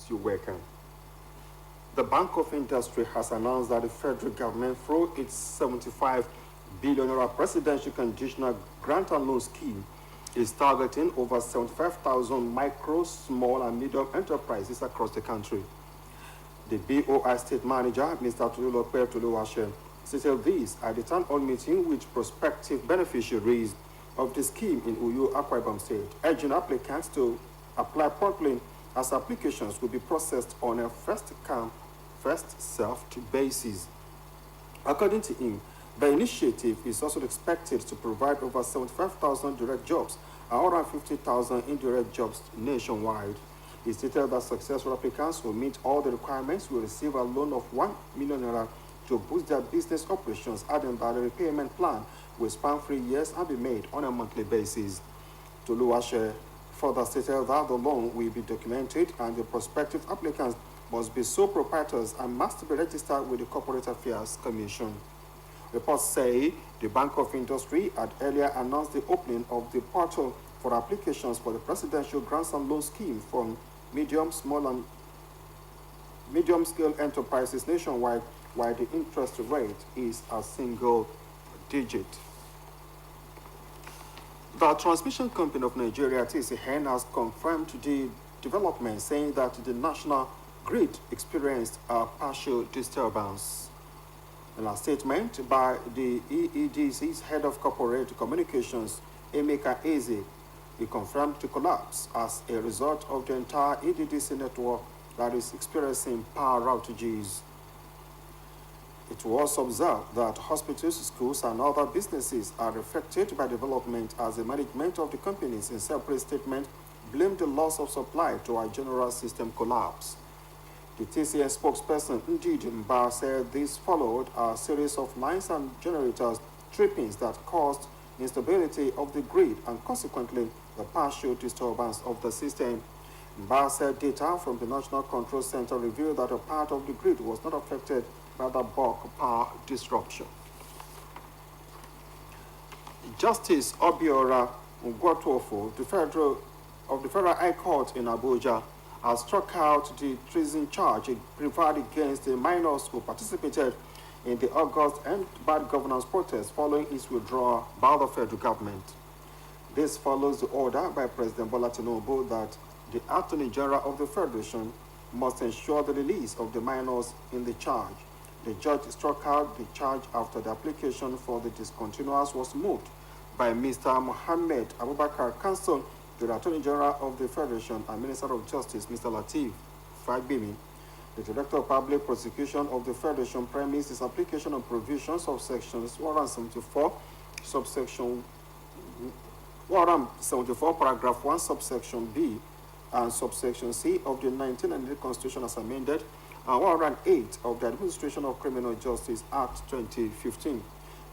you're welcome. The Bank of Industry has announced that the federal government, through its 75 billion naira presidential conditional grant and loan scheme, is targeting over 75,000 micro, small, and medium enterprises across the country. The BOI State Manager, Mr. Tolulope Toluwase, stated this at the town hall meeting with prospective beneficiaries of the scheme in Uyo, Akwa Ibom State, urging applicants to apply promptly as applications will be processed on a first-come, first-served basis. According to him, the initiative is also expected to provide over 75,000 direct jobs and around 50,000 indirect jobs nationwide. He stated that successful applicants who meet all the requirements will receive a loan of 1 million naira to boost their business operations, adding that the repayment plan will span 3 years and be made on a monthly basis. Toluwase further stated that the loan will be documented and the prospective applicants must be sole proprietors and must be registered with the Corporate Affairs Commission. Reports say the Bank of Industry had earlier announced the opening of the portal for applications for the Presidential Grants and Loan Scheme from medium, small, and medium-scale enterprises nationwide, while the interest rate is a single digit. The Transmission Company of Nigeria, TCN, has confirmed the development, saying that the national grid experienced a partial disturbance. In a statement by the EEDC's head of corporate communications, Emeka Eze, he confirmed the collapse as a result of the entire EDDC network that is experiencing power outages. It was observed that hospitals, schools, and other businesses are affected by development, as the management of the companies in separate statements blamed the loss of supply to a general system collapse. The TCN spokesperson, Ndidi Mba, said this followed a series of lines and generators trippings that caused instability of the grid and consequently the partial disturbance of the system. Mba said data from the National Control Center revealed that a part of the grid was not affected by the bulk power disruption. Justice Obiora Ugwatofo, the Federal High Court in Abuja, has struck out the treason charge preferred against the minors who participated in the August and bad governance protest following its withdrawal by the federal government. This follows the order by President Bola Tinubu that the Attorney General of the Federation must ensure the release of the minors in the charge. The judge struck out the charge after the application for the discontinuance was moved by Mr. Mohammed Abubakar Counsel to the Attorney General of the Federation and Minister of Justice, Mr. Lateef Fagbemi. The Director of Public Prosecution of the Federation premised his application on provisions of sections 174, subsection 174, paragraph 1, subsection B, and subsection C of the 1998 Constitution as amended, and 108 of the Administration of Criminal Justice Act 2015.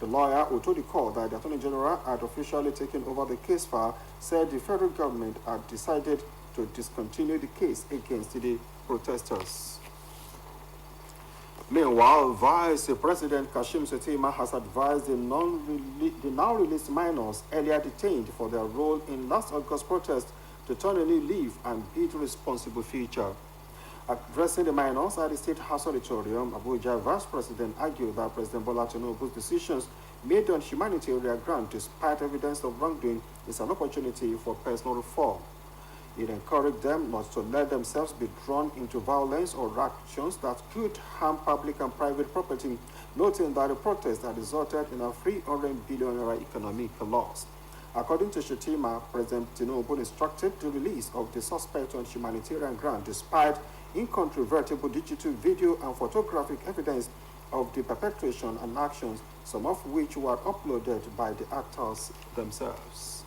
The lawyer who told the court that the Attorney General had officially taken over the case file said the federal government had decided to discontinue the case against the protesters. Meanwhile, Vice President Kashim Shettima has advised the now released minors earlier detained for their role in last August protest to turn a new leaf and build a responsible future. Addressing the minors at the State House Auditorium, Abuja Vice President argued that President Bola Tinubu's decisions made on humanitarian ground despite evidence of wrongdoing is an opportunity for personal reform. It encouraged them not to let themselves be drawn into violence or actions that could harm public and private property, noting that the protest had resulted in a 300 billion naira economic loss. According to Shettima, President Tinubu instructed the release of the suspect on humanitarian ground despite incontrovertible digital video and photographic evidence of the perpetration and actions, some of which were uploaded by the actors themselves.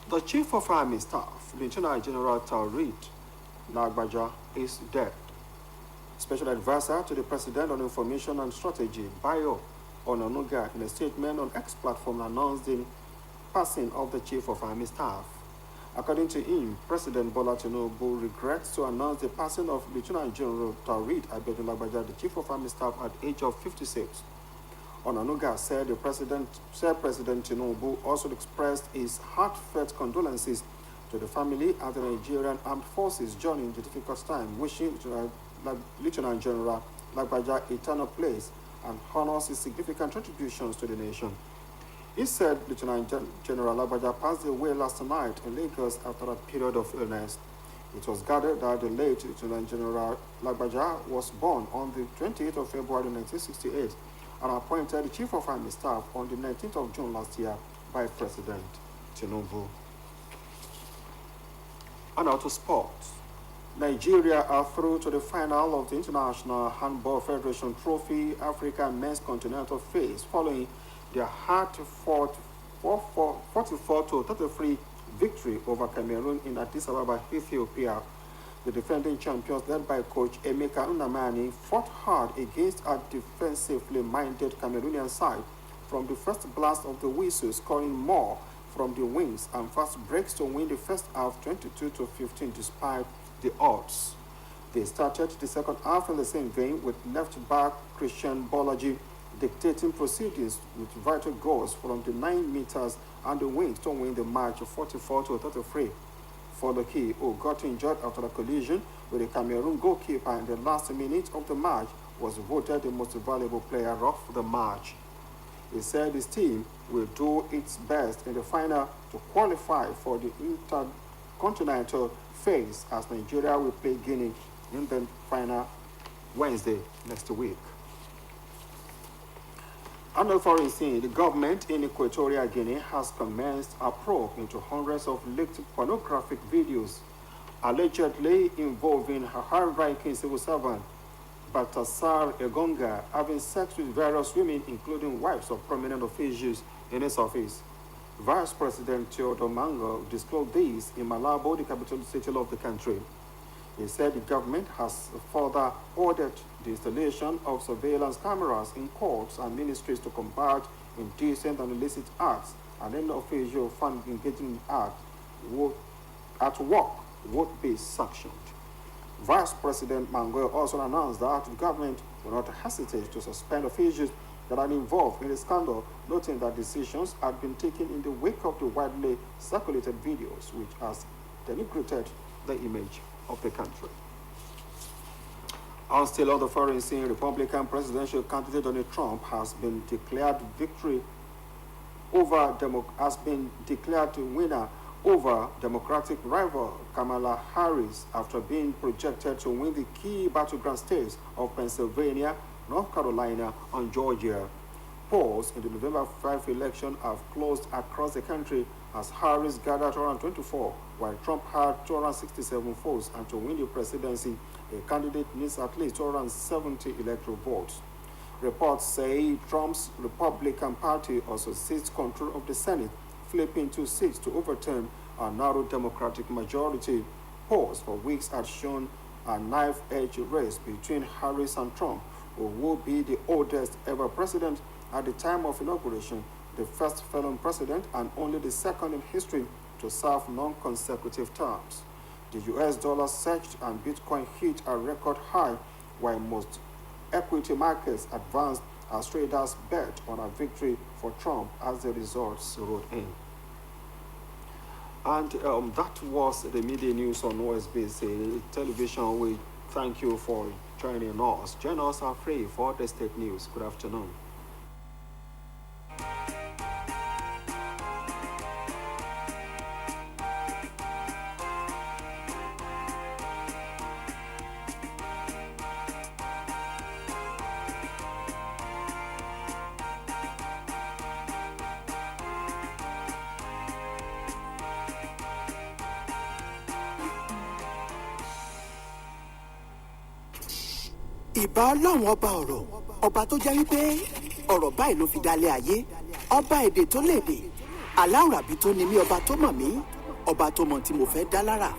The Chief of Army Staff, Lieutenant General Taoreed Nagbaja, is dead. Special Advisor to the President on Information and Strategy, Bayo Onanuga, in a statement on X platform announced the passing of the Chief of Army Staff. According to him, President Bola Tinubu regrets to announce the passing of Lieutenant General Taoreed Nagbaja, the Chief of Army Staff, at the age of 56. Onanuga said President Tinubu also expressed his heartfelt condolences to the family and the Nigerian Armed Forces joining the difficult time, wishing Lieutenant General Lagbaja eternal place and honors his significant contributions to the nation. He said Lieutenant General Lagbaja passed away last night in Lagos after a period of illness. It was gathered that the late Lieutenant General Lagbaja was born on the 28th of February 1968 and appointed Chief of Army Staff on the 19th of June last year by President Tinubu. And now to sports. Nigeria are through to the final of the International Handball Federation Trophy Africa Men's Continental Phase following their hard-fought 44-33 victory over Cameroon in Addis Ababa, Ethiopia. The defending champions, led by coach Emeka Nnamani, fought hard against a defensively minded Cameroonian side from the first blast of the whistle, scoring more from the wings and fast breaks to win the first half 22-15 despite the odds. They started the second half in the same vein with left back Christian Bolaji dictating proceedings with vital goals from the 9 meters and the wings to win the match 44-33. Foloki, who got injured after a collision with the Cameroon goalkeeper in the last minute of the match, was voted the most valuable player of the match. He said his team will do its best in the final to qualify for the intercontinental phase as Nigeria will play Guinea in the final Wednesday next week. On the foreign scene, the government in Equatorial Guinea has commenced a probe into hundreds of leaked pornographic videos allegedly involving a high-ranking civil servant Baltasar Egonga having sex with various women, including wives of prominent officials in his office. Vice President Theodore Mango disclosed this in Malabo, the capital city of the country. He said the government has further ordered the installation of surveillance cameras in courts and ministries to combat indecent and illicit acts, and any official found engaging in at work would be sanctioned. Vice President Mango also announced that the government will not hesitate to suspend officials that are involved in the scandal, noting that decisions had been taken in the wake of the widely circulated videos, which has denigrated the image of the country. And still on the foreign scene, Republican presidential candidate Donald Trump has been declared winner over Democratic rival Kamala Harris after being projected to win the key battleground states of Pennsylvania, North Carolina, and Georgia. Polls in the November 5 election have closed across the country as Harris gathered 224, while Trump had 267 votes, and to win the presidency, a candidate needs at least 270 electoral votes. Reports say Trump's Republican Party also seized control of the Senate, flipping 2 seats to overturn a narrow Democratic majority. Polls for weeks had shown a knife-edge race between Harris and Trump, who will be the oldest ever president at the time of inauguration, the first felon president and only the second in history to serve non-consecutive terms. The US dollar surged and Bitcoin hit a record high, while most equity markets advanced as traders bet on a victory for Trump as the results rolled in. And that was the media news on OSBC television. We thank you for joining us. Join us are free for the state news. Good afternoon. ìbà ọlọ́run ọba ọ̀rọ̀ ọba tó jẹ́ wípé ọ̀rọ̀ báyìí ló fi dalẹ̀ ayé ọba èdè tó lédè aláwùrábí tó ní mí ọba tó mọ̀ mí ọba tó mọ̀ tí mo fẹ́ dá lára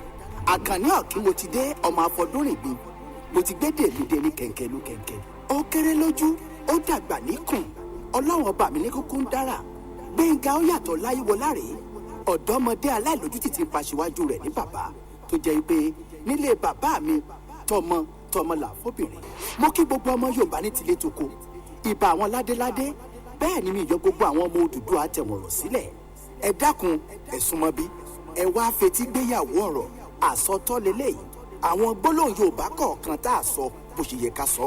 àkànní ọ̀kí mo ti dé ọmọ afọdúnrìngbìn mo ti gbé dèlídé ní kẹ̀kẹ́ ló kẹ̀kẹ́ ó kéré lójú ó dàgbà níkùn ọlọ́run ọba mi ní kúkú ń dára gbẹ̀ngà ó yàtọ̀ láyéwọlá rèé ọ̀dọ́mọdé aláìlójútì ti pa síwájú rẹ̀ ní bàbá tó jẹ́ pé nílé bàbá mi tọmọ là fóbìnrin mo kí gbogbo ọmọ Yorùbá ní tilé toko ìbà àwọn ládéládé bẹ́ẹ̀ ni mi yọ gbogbo àwọn ọmọ Odùduwà àtẹ̀wọ̀rọ̀ sílẹ̀ ẹ dákun ẹ súnmọ́ bí ẹ wá fetí gbéyàwó ọ̀rọ̀ àsọtọ́ lélẹ́yìí àwọn gbólóhùn Yorùbá kọ̀ọ̀kan tá a sọ bó ṣe yẹ ká sọ